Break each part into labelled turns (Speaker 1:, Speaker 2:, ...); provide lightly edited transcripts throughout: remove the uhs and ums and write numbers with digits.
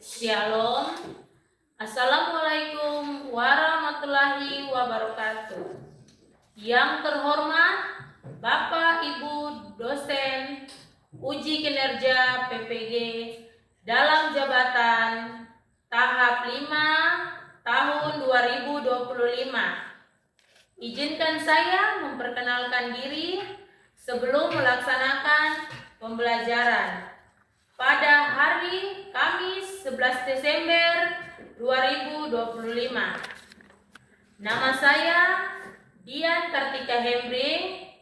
Speaker 1: Shalom. Assalamualaikum warahmatullahi wabarakatuh. Yang terhormat Bapak Ibu dosen uji kinerja PPG dalam jabatan tahap 5 tahun 2025. Izinkan saya memperkenalkan diri sebelum melaksanakan pembelajaran. Pada hari Kamis 11 Desember 2025. Nama saya Dian Kartika Hembring,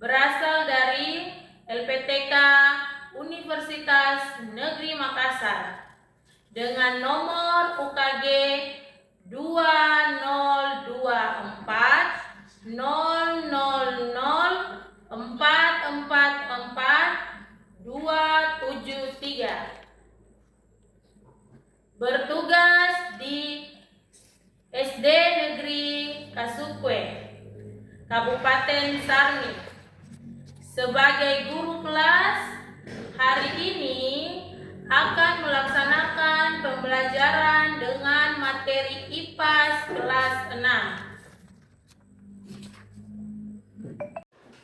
Speaker 1: berasal dari LPTK Universitas Negeri Makassar dengan nomor UKG 2024 000 444 273. Bertugas di SD Negeri Kasukwe, Kabupaten Sarni. Sebagai guru kelas, hari ini akan melaksanakan pembelajaran dengan materi IPAS kelas 6.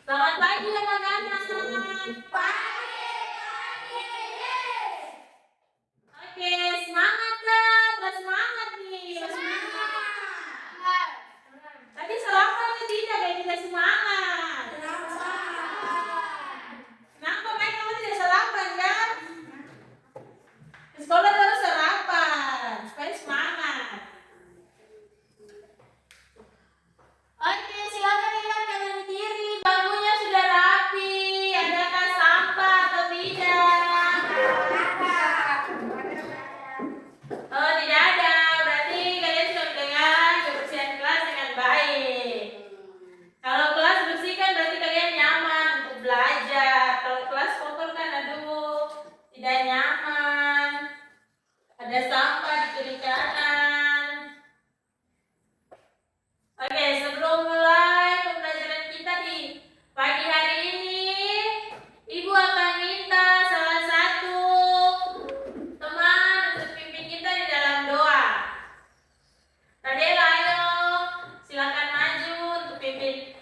Speaker 1: Selamat pagi anak-anak. Oke, semangat kan? Semangat nih. Semangat. Tadi sarapan atau tidak? Kayak tidak semangat. Kenapa Mike kamu tidak sarapan kan? Di sekolah harus sarapan supaya semangat. Oke, silakan lihat kanan kiri. Bangkunya sudah rapi. Adakah sampah atau tidak? Oh, tidak ada. Berarti kalian sudah mendengar kebersihan kelas dengan baik. Kalau kelas bersih kan berarti kalian nyaman untuk belajar. Kalau kelas kotor kan aduh, tidak nyaman. Ada sampah di kiri kanan. Oke, sebelum mulai pembelajaran kita di pagi hari ini, Ibu akan minta salah satu teman untuk pimpin kita di dalam doa. Radela, ayo silakan maju untuk pimpin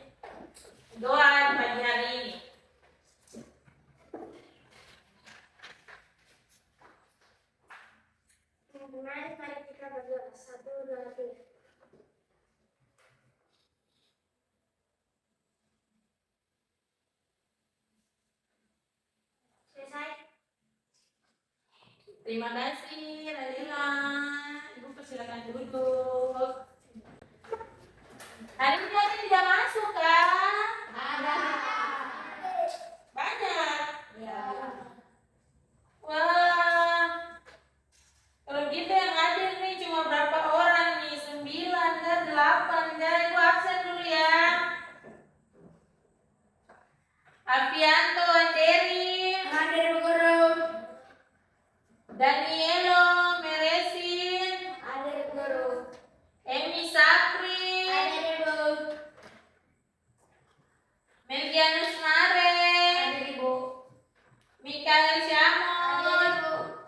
Speaker 1: doa di pagi hari ini.
Speaker 2: Mari kita berdoa. 1, 2, 3. Selesai.
Speaker 1: Terima kasih Radela. Ibu persilakan duduk. Hari ini ada tidak masuk kan?
Speaker 2: Ada.
Speaker 1: Banyak. Ya. Wah. Kalau gitu yang hadir nih cuma berapa orang nih? 9 dan 8 dan Ibu absen dulu ya. Afianto Anderi,
Speaker 2: Hadir guru.
Speaker 1: Danielo Meresin,
Speaker 2: Hadir guru.
Speaker 1: Emi Sapri,
Speaker 2: Hadir guru.
Speaker 1: Melgianus Mare,
Speaker 2: Hadir ibu.
Speaker 1: Mikael Syamon,
Speaker 2: Hadir ibu.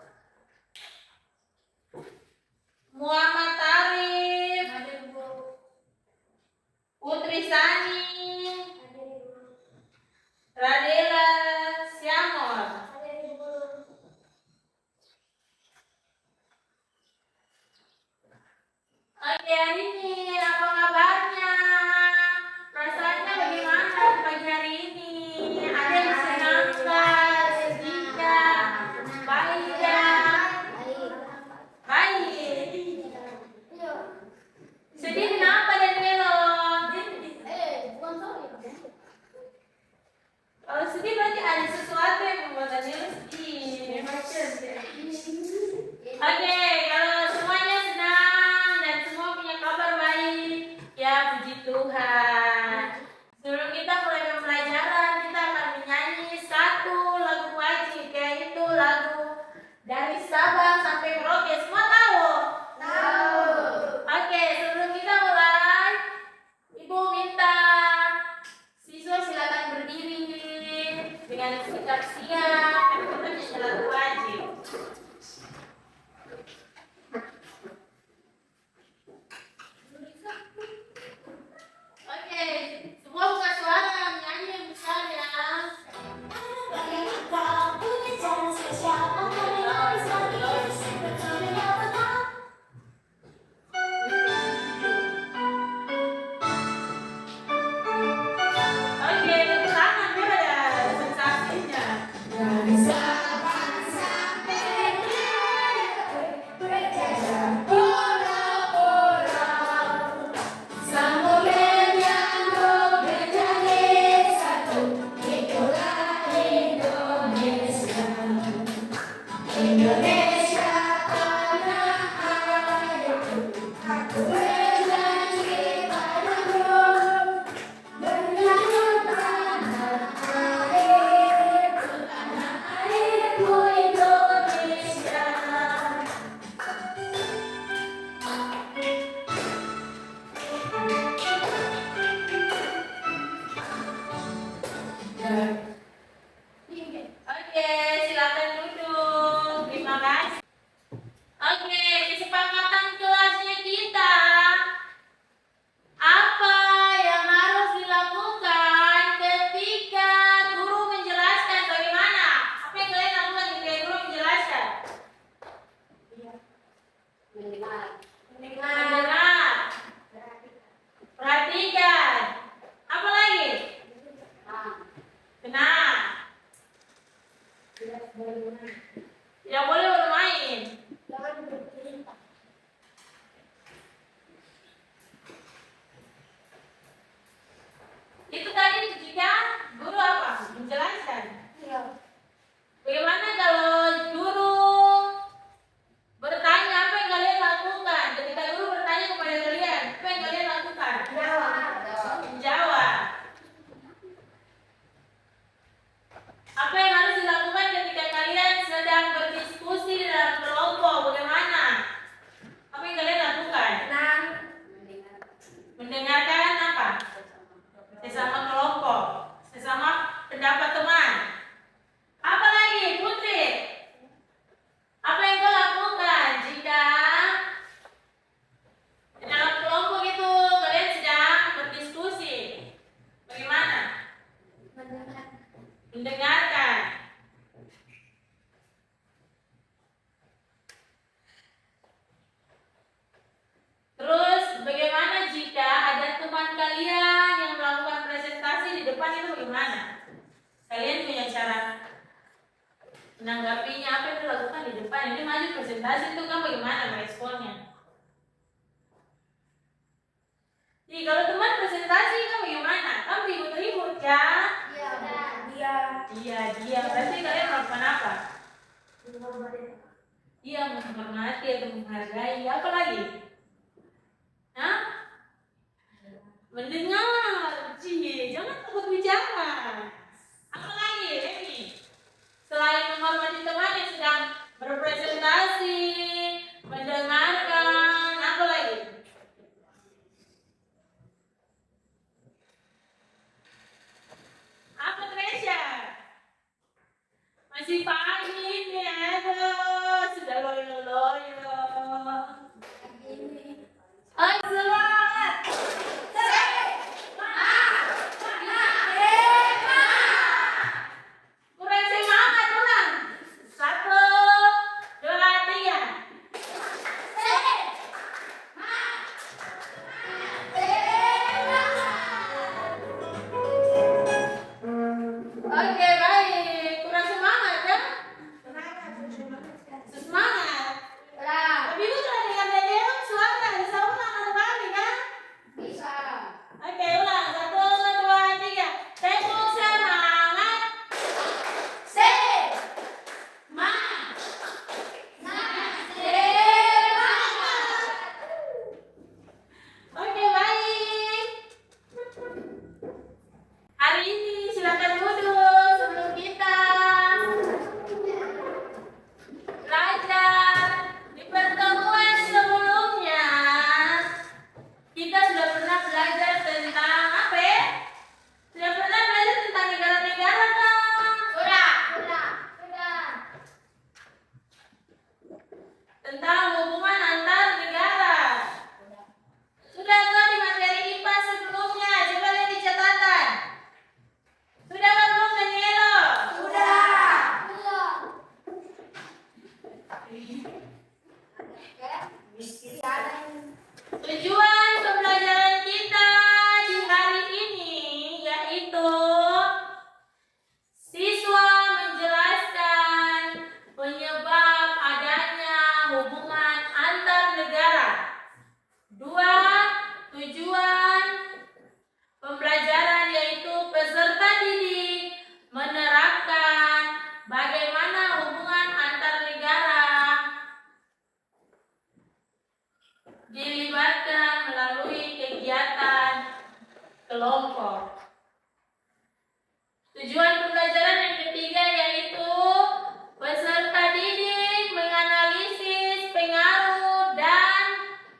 Speaker 1: Muhammad Arif,
Speaker 2: Hadir ibu.
Speaker 1: Putri Sani,
Speaker 2: Hadir ibu.
Speaker 1: Radela Syamon.
Speaker 2: Hadir ibu.
Speaker 1: Oke, hari ini apa kabarnya? Perasaannya bagaimana pagi hari ini? Ada yang senang kah? Sedih kah? Baik kah? Baik. Sedih kenapa Danielo?
Speaker 2: Bukan sorry.
Speaker 1: Kalau sedih berarti ada sesuatu yang membuat Danielo sedih. Oke, kalau semuanya senang dan semua punya kabar baik. Mendengar. Perhatikan. Apa lagi? Tenang. Tidak boleh bermain. Itu tadi jika guru apa? Menjelaskan. Bagaimana kalau guru bertanya apa yang kalian lakukan? Ketika guru bertanya kepada kalian, apa yang kalian lakukan? Menjawab. Apa yang harus dilakukan ketika kalian sedang berdiskusi dalam kelompok? Bagaimana? Apa yang kalian lakukan? Mendengarkan apa? Sesama kelompok, sesama pendapat teman. Apa lagi, Putri? Apa yang kau lakukan jika dalam kelompok itu kalian sedang berdiskusi? Bagaimana? Mendengarkan. Terus bagaimana jika ada teman kalian yang melakukan presentasi di depan, itu bagaimana? Kalian punya cara menanggapinya, apa yang dilakukan di depan? Ini maju presentasi itu kan bagaimana meresponnya? Jadi kalau teman presentasi kan bagaimana? Kamu ribut-ribut kan? Iya. Berarti kalian melakukan apa? Iya, menghormati atau menghargai. Apa lagi? Hah? Mendengar. Jangan takut bicara. Apa lagi, Reni? Selain menghormati teman yang sedang berpresentasi, mendengarkan, apa lagi? Apa, Tresya? Masih pagi ini, aduh, sudah loyo-loyo. Ayo semangat! Kurang semangat, ulang. 1, 2, 3. Oke, baik. Kurang semangat kan? Semangat. Tapi ibu sudah dengar dari Elok suara, bisa ulang satu kali kan? Oke, ulang. 1, 2, 3. Tepuk semangat. Oke, baik. Hari ini silakan duduk sebelum kita belajar. Di pertemuan sebelumnya kita sudah pernah belajar tentang apa ya? Sudah pernah belajar tentang negara-negara kan? Tentang hubungan antar negara. Sudah kan di materi IPA sebelumnya? Coba lihat di catatan. Sudah kan belum, Danielo? Tujuan pembelajaran kita di hari ini yaitu siswa menjelaskan penyebab adanya hubungan antar negara. 2. Tujuan pembelajaran yaitu peserta didik menerapkan bagaimana hubungan antar negara dilibatkan melalui kegiatan kelompok. Tujuan pembelajaran yang ketiga yaitu peserta didik menganalisis pengaruh dan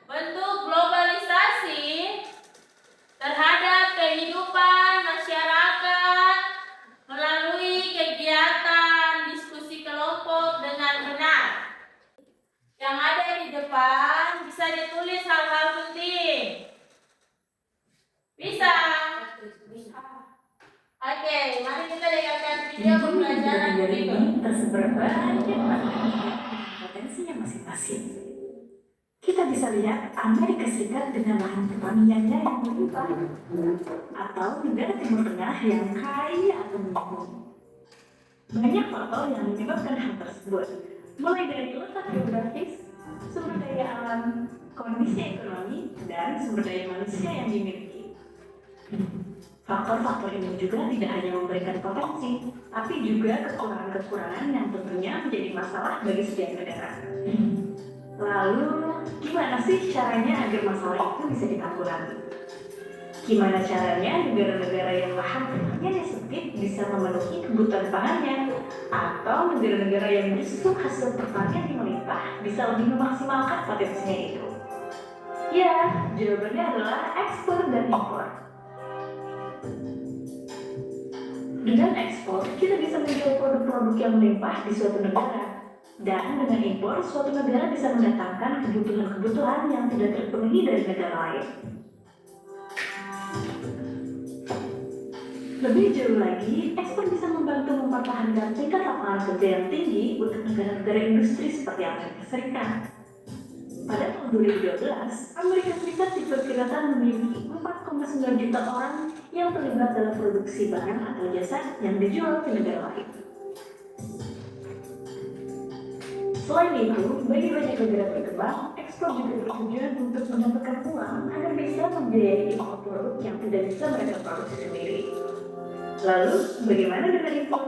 Speaker 1: bentuk globalisasi terhadap kehidupan masyarakat melalui kegiatan diskusi kelompok dengan benar. Yang ada di depan bisa ditulis hal-hal penting. Bisa? Oke, mari kita dengarkan video pembelajaran berikut.
Speaker 3: Tersebar banyak potensi yang masih masing-masing. Kita bisa lihat Amerika Serikat dengan lahan pertaniannya yang melimpah, atau negara Timur Tengah yang kaya akan minyak. Banyak faktor yang menyebabkan hal tersebut, mulai dari letak geografis, sumber daya alam, kondisi ekonomi, dan sumber daya manusia yang dimiliki. Faktor-faktor ini juga tidak hanya memberikan potensi, tapi juga kekurangan-kekurangan yang tentunya menjadi masalah bagi setiap negara. Lalu, gimana sih caranya agar masalah itu bisa ditanggulangi? Gimana caranya negara-negara yang lahan pertaniannya sempit bisa memenuhi kebutuhan pangannya? Atau negara-negara yang justru hasil pertanian yang melimpah bisa lebih memaksimalkan potensinya itu? Ya, jawabannya adalah ekspor dan impor. Dengan ekspor, kita bisa menjual produk-produk yang melimpah di suatu negara. Dan dengan impor, suatu negara bisa mendatangkan kebutuhan-kebutuhan yang tidak terpenuhi dari negara lain. Lebih jauh lagi, ekspor bisa membantu mempertahankan tingkat lapangan kerja yang tinggi untuk negara-negara industri seperti Amerika Serikat. Pada tahun 2012, Amerika Serikat diperkirakan memiliki 4,9 juta orang yang terlibat dalam produksi barang atau jasa yang dijual ke negara lain. Selain itu, bagi banyak negara berkembang, ekspor juga bertujuan untuk mendapatkan uang agar bisa membiayai impor produk yang tidak bisa mereka produksi sendiri. Lalu, bagaimana dengan impor?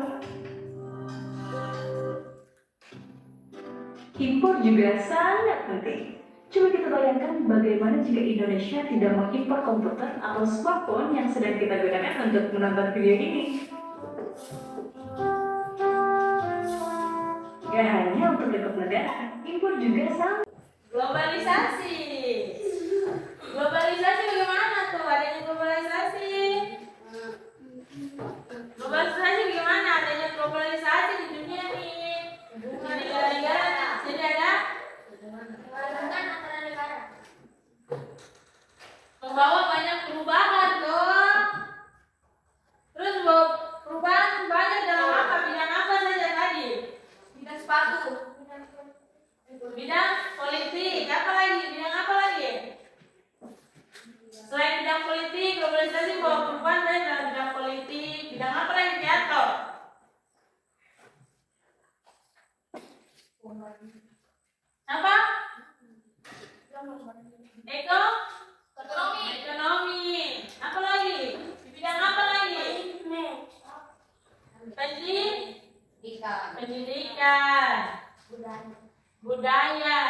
Speaker 3: Impor juga sangat penting. Coba kita bayangkan bagaimana jika Indonesia tidak mengimpor komputer atau smartphone yang sedang kita gunakan untuk menonton video ini. Gak hanya untuk lingkup negara, impor juga sama.
Speaker 1: Globalisasi. Globalisasi bagaimana tuh? Adanya globalisasi. Globalisasi bagaimana? Adanya globalisasi di dunia nih. Di negara-negara. Jadi ada
Speaker 2: antara negara.
Speaker 1: membawa banyak perubahan dong. Terus bawa perubahan banyak dalam apa? Bidang apa saja tadi? Bidang sepatu. Bidang politik. Apa lagi? Bidang apa lagi? Selain bidang politik, globalisasi bawa perubahan dari dalam bidang politik. Bidang apa lagi, Pianto? Apa? Ekonomi. Apa lagi? Di bidang apa lagi? Pendidikan. Budaya.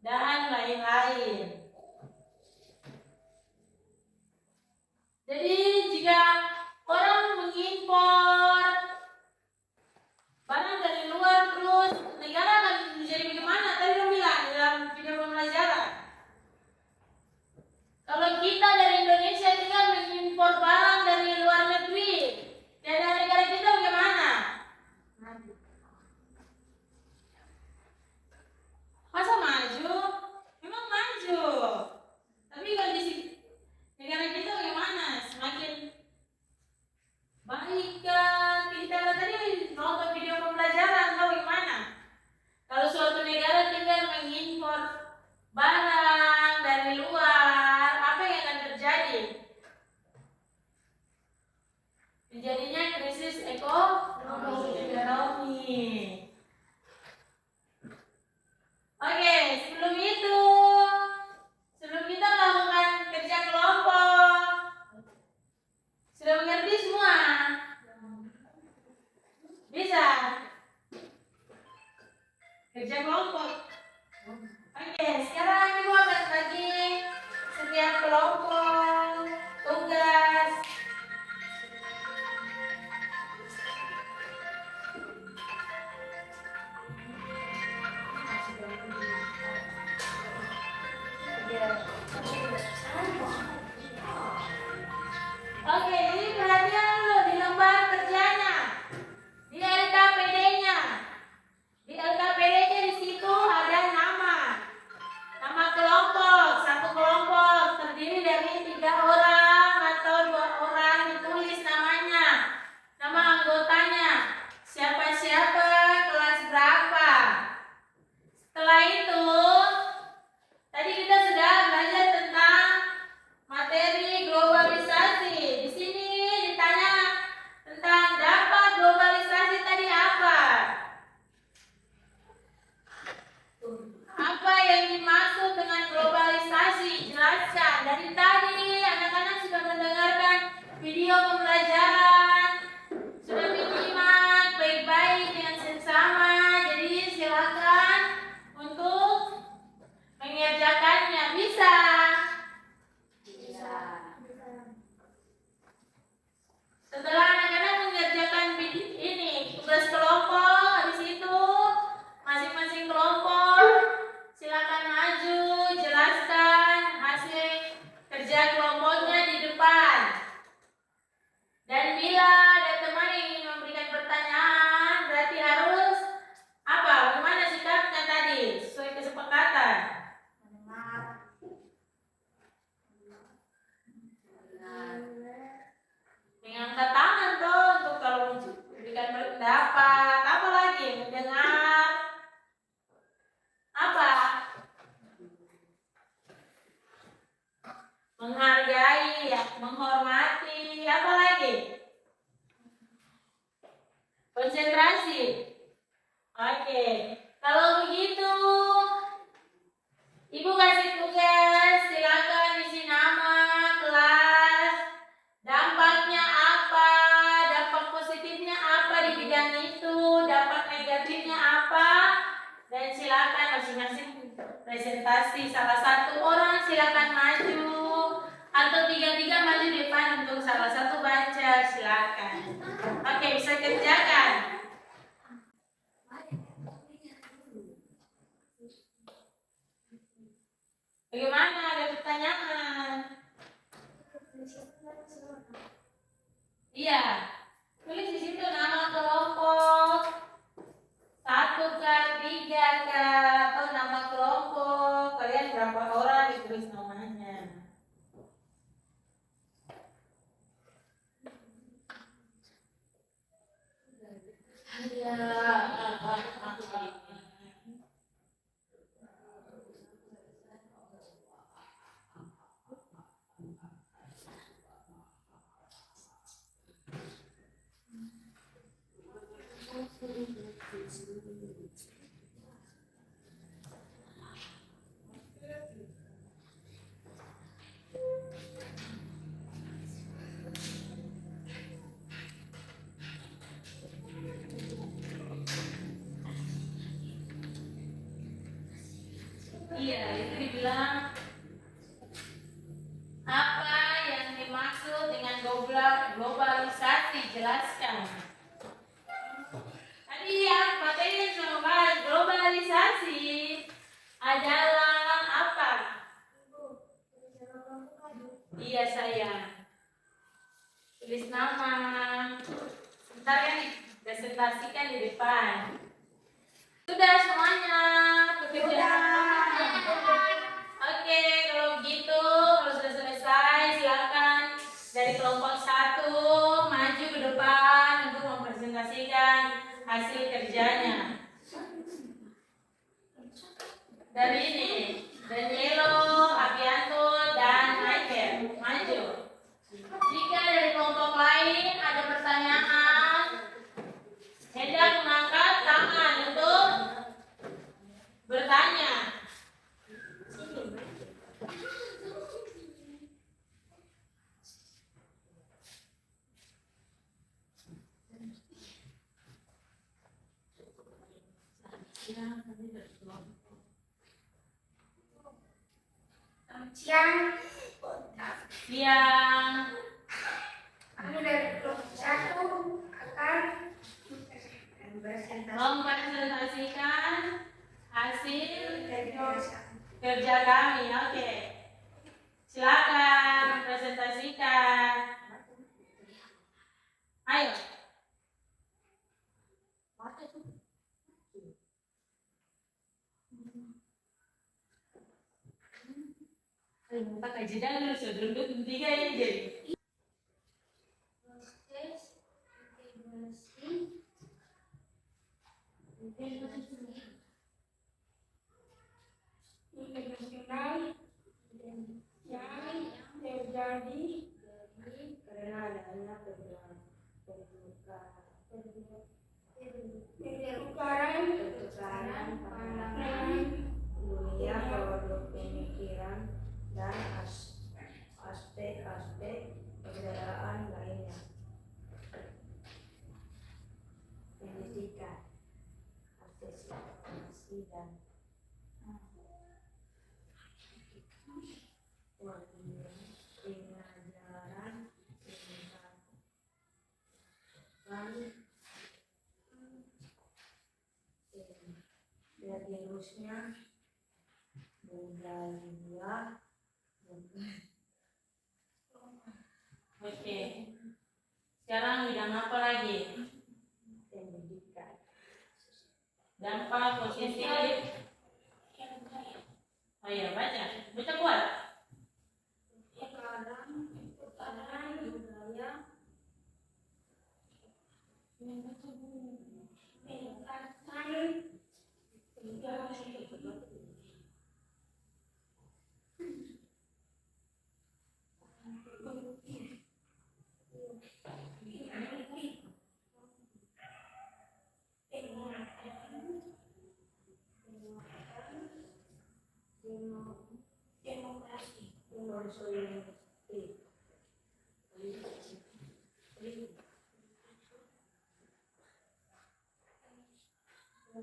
Speaker 1: Dan lain-lain. Jadi jika orang mengimpor barang dari luar terus negara akan menjadi bagaimana? Tadi lo bilang dalam video pembelajaran. Kalau kita dari Indonesia tinggal mengimpor barang dari luar negeri, dari negara kita bagaimana? Masa maju? Memang maju. Tapi kondisi negara kita bagaimana? Semakin baik kan? Kita tadi nonton video pembelajaran, tahu bagaimana? Kalau suatu negara tinggal mengimpor barang dari luar, apa yang akan terjadi? Terjadinya krisis ekonomi. Oke, sebelum kita melakukan kerja kelompok, sudah mengerti semua? Bisa? Kerja kelompok. Oke, sekarang ibu akan bagi setiap kelompok tugas. Oke, jadi perhatian dulu di lembar kerjanya, di LKPD-nya. Di LKPD-nya di situ ada nama kelompok. Satu kelompok terdiri dari 3 orang atau 2 orang, ditulis namanya, nama anggotanya, siapa-siapa, kelas berapa. menghargai, ya, menghormati, apa lagi? Konsentrasi. Oke, kalau begitu Ibu kasih tugas, silakan isi nama, kelas, dampaknya apa, dampak positifnya apa di bidang itu, dampak negatifnya apa, dan silakan masing-masing presentasi. Salah satu orang silakan maju atau tiga-tiga maju depan untuk salah satu baca, silakan. Oke, bisa kerjakan. Bagaimana, ada pertanyaan? Iya, tulis di situ nama kelompok 1 kah, 3 kah, atau nama kelompok kalian berapa orang, ditulis namanya. Iya, itu dibilang apa yang dimaksud dengan globalisasi, jelaskan. Tadi yang materi yang sudah bahas globalisasi adalah apa? Iya sayang. Tulis nama. Sebentar kan dipresentasikan di depan. Sudah semuanya pekerjaan. Oke, kalau begitu, kalau sudah selesai, silakan dari kelompok 1 maju ke depan untuk mempresentasikan hasil kerjanya. Dari ini, Danielo, Abianto, dan Michael, maju. Jika dari kelompok lain ada pertanyaan, hendak mengangkat tangan untuk bertanya. Siang.
Speaker 2: Kami dari kelompok 1 akan
Speaker 1: Mempresentasikan hasil kerja kami. Oke. Silakan presentasikan. Ayo. Pakai jeda dulu sebelum 23 ini jadi.
Speaker 2: internasional yang terjadi
Speaker 4: karena adanya pertukaran
Speaker 2: pandangan
Speaker 4: dunia, produk pemikiran, dan aspek-aspek kebudayaan lainnya. Pendidikan, akselerasi, dan pengajaran dan virusnya budaya.
Speaker 1: Oke. Sekarang bidang apa lagi?
Speaker 4: Pendidikan.
Speaker 1: Dampak positif. Oh iya, baca. Baca kuat.
Speaker 2: sekarang budaya meningkatkan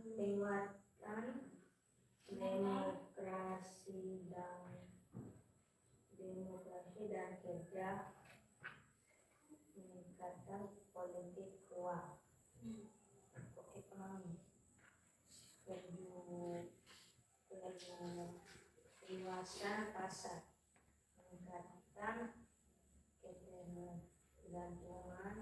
Speaker 4: Menguatkan demokrasi dan kerja, meningkatkan politik uang, ekonomi, perluasan pasar, meningkatkan ketergantungan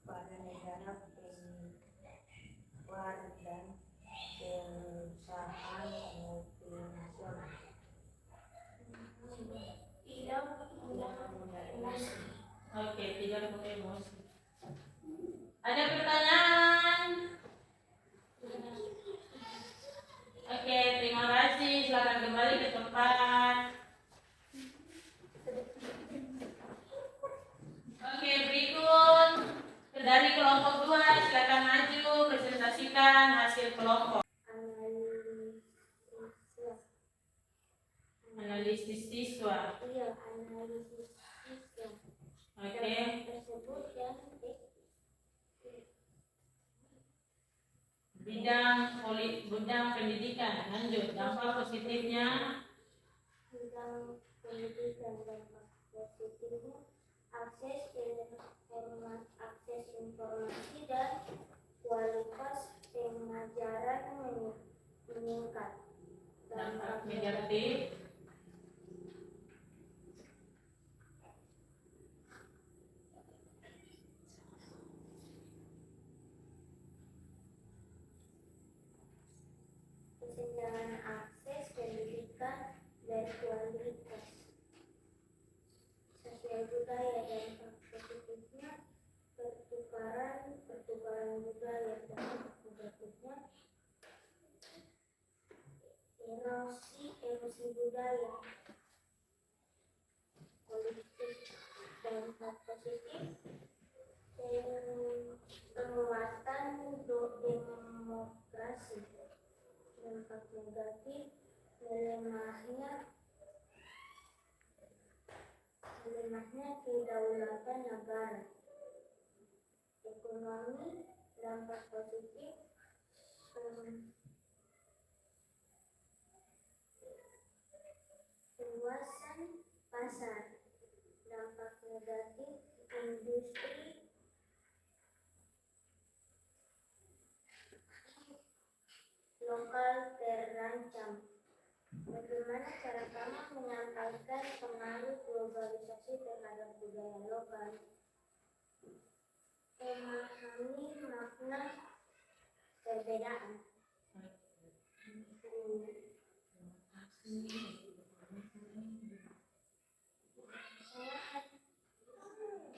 Speaker 4: pada negara pengeluar dan perusahaan multinasional.
Speaker 1: Oke, tidak pakai emosi. Ada pertanyaan? Oke, terima kasih. Silakan kembali ke tempat. Oke, berikut dari kelompok 2 silakan maju presentasikan hasil kelompok. Analisis siswa.
Speaker 2: Iya, analisis siswa.
Speaker 1: Oke.
Speaker 2: Tersebut dan
Speaker 1: bidang pendidikan. Lanjut, dampak positifnya.
Speaker 2: bidang pendidikan dampak positifnya akses informasi dan kualitas pengajaran meningkat.
Speaker 1: Dampak negatif.
Speaker 2: Kesenjangan akses pendidikan dan kualitas. Sosial budaya dampak positifnya pertukaran budaya, dampak negatifnya erosi budaya. Politik dampak positif penguatan demokrasi. Dampak negatif melemahnya kedaulatan negara. Ekonomi dampak positif luasan pasar. Dampak negatif industri lokal terancam. Bagaimana cara kamu menyampaikan pengaruh globalisasi terhadap budaya lokal? Memahami makna perbedaan.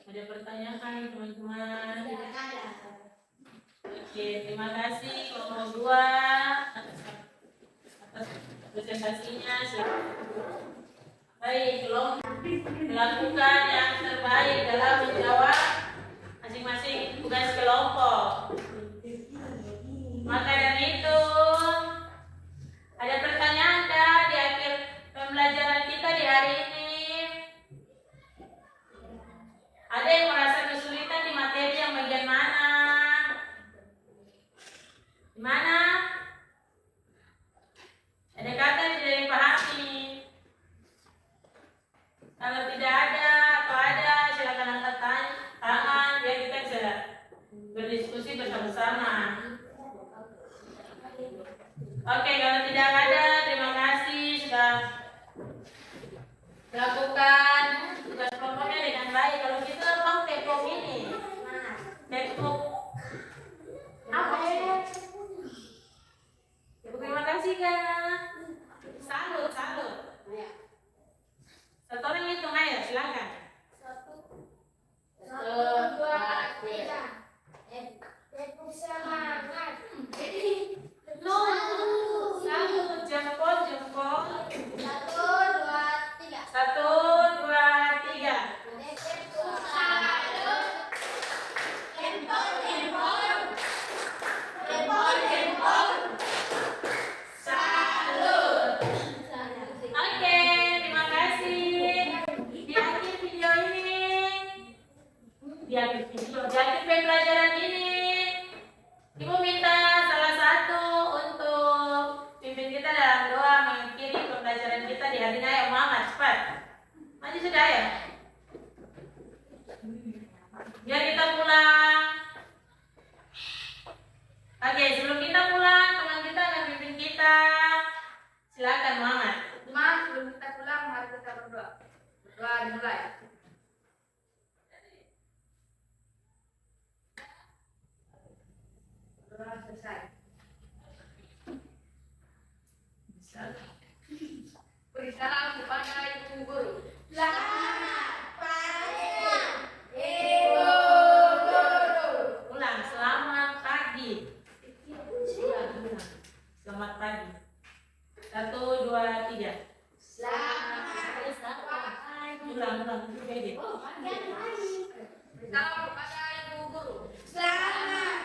Speaker 1: Ada pertanyaan teman-teman? Oke, terima kasih kelompok 2 atas presentasinya. Baik, kelompok melakukan yang terbaik dalam menjawab masing-masing tugas kelompok. Maka dari itu, ada pertanyaan di akhir pembelajaran kita di hari ini? Ada yang merasa kesulitan di materi yang bagian mana? Di mana? Ada kata yang tidak dipahami? Kalau tidak ada atau ada, silakan angkat tangan biar kita bisa berdiskusi bersama-sama. Oke, kalau tidak ada, terima kasih sudah lakukan tugas kelompoknya dengan baik. Kalau kita mau textbook ini, textbook apa ya? Terima kasih Kak. Salut. Satu orang hitung aja, silakan.
Speaker 2: 1, 2, 3. Tepuk semangat.
Speaker 1: Satu, jempol.
Speaker 2: 1, 2, 3.
Speaker 1: 1, percaya? Biar kita pulang. Oke, sebelum kita pulang, teman kita akan pimpin kita. Silakan Muhammad.
Speaker 5: Teman, sebelum kita pulang, mari kita berdoa. Berdoa dimulai. Berdoa selesai. Beri salam kepada ibu guru.
Speaker 1: Ulang, selamat pagi. Selamat pagi. 1, 2, 3. Ulang,
Speaker 5: Beri salam kepada ibu guru.
Speaker 2: Selamat